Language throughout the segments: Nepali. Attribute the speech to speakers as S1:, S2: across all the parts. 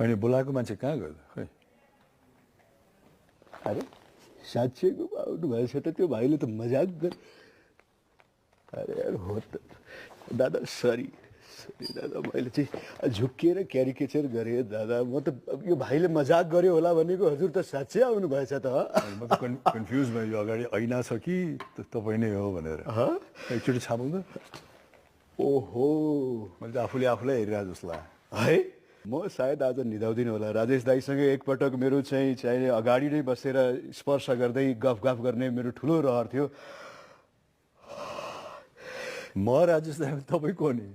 S1: होइन बोलाएको मान्छे कहाँ गयो खै?
S2: अरे साँच्चैको आउनु भएछ त त्यो भाइले त मजाक गर। अरे यार हो त दादा, सरी दादा, मैले चाहिँ झुक्किएर क्यारिकेचर गरेँ दादा। म त यो भाइले मजाक गर्यो होला भनेको, हजुर त साँच्चै आउनु भएछ त?
S1: म त कन्फ्युज भयो, यो अगाडि ऐना छ कि तपाईँ नै हो भनेर। एकचोटि छापौँ त?
S2: ओहो,
S1: मैले त आफूले आफूलाई हेरिरहेको जस्तो लाग्यो
S2: है। म सायद आज निदाउँदिनँ होला। राजेश दाईसँग एकपटक मेरो चाहिँ अगाडि नै बसेर स्पर्श गर्दै गफ गर्ने मेरो ठुलो रहर थियो।
S1: म राजेश दाइ तपाईँ को नि?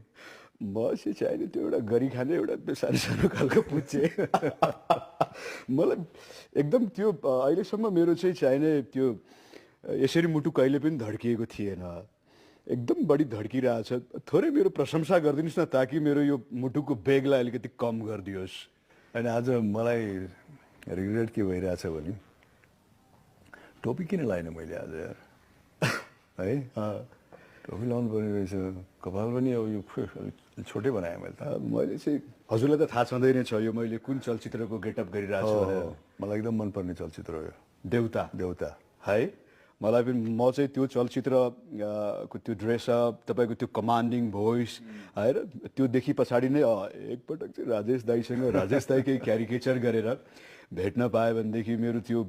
S2: म चाहिँ त्यो एउटा गरी खाने एउटा सानो सानो खालको पुच्छे। मलाई एकदम त्यो अहिलेसम्म मेरो चाहिँ चाहिने त्यो यसरी मुटु कहिले पनि धड्किएको थिएन। एकदम बढी धड्किरहेछ। थोरै मेरो प्रशंसा गरिदिनुहोस् न, ताकि मेरो यो मुटुको बेगलाई अलिकति कम गरिदियोस्।
S1: होइन आज मलाई रिग्रेट के भइरहेछ भने टोपी किन लाएन मैले आज यार, है? टोपी लाउनु पर्ने रहेछ। कपाल पनि अब यो छोटै बनाएँ मैले त।
S2: मैले चाहिँ हजुरलाई त थाहा छँदै नै छ यो मैले कुन चलचित्रको गेटअप गरिरहेको छु भनेर।
S1: मलाई एकदम मनपर्ने चलचित्र हो यो
S2: देउता।
S1: देउता
S2: है, मलाई पनि म चाहिँ त्यो चलचित्रको त्यो ड्रेसअप, तपाईँको त्यो कमान्डिङ भोइस है, र त्योदेखि पछाडि नै एकपटक चाहिँ राजेश दाईसँग राजेश दाईकै क्यारिकेचर गरेर भेट्न पाएँ भनेदेखि मेरो त्यो